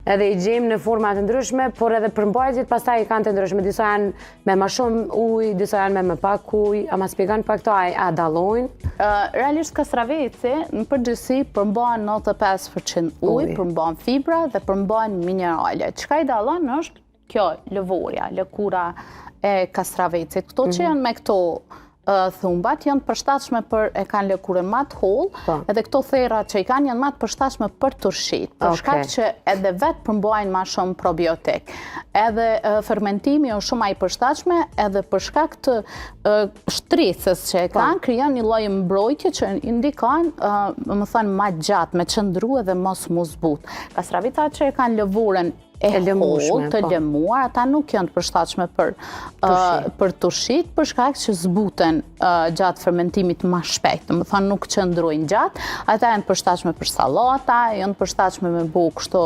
edhe i gjejmë në forma të ndryshme, por edhe përmbajtjet pastaj kanë të ndryshme. Disa janë me më shumë ujë, disa janë me më pak ujë. A ma shpjegon pak këto, a dallojnë? Realisht kastraveci në përgjithësi përmbahen 95% ujë, përmbahen fibra dhe përmbahen minerale. Çka i dallon është kjo lëvorja, lëkura e kastravecit. Këto që janë me këto thumbat janë përshtatshme e kanë lëkurën më të hollë, edhe këto thera që i kanë janë më të përshtatshme për turshit, për shkak që edhe vetë përmbajnë më shumë probiotik. Edhe fermentimi është shumë i përshtatshme, edhe për shkak të shtrisës që e kanë, krijon një lloj mbrojtje që indikon, më thënë, më gjatë, me qëndru edhe mos mu zbut. Kastravecat që e kanë lëvurën të lëmuar, ata nuk janë të përshtatshme për tushit, për shkak që zbuten gjatë fermentimit më shpejt, më thënë nuk qëndrojnë gjatë, ata janë përshtatshme për sallata, janë përshtatshme me bu kështu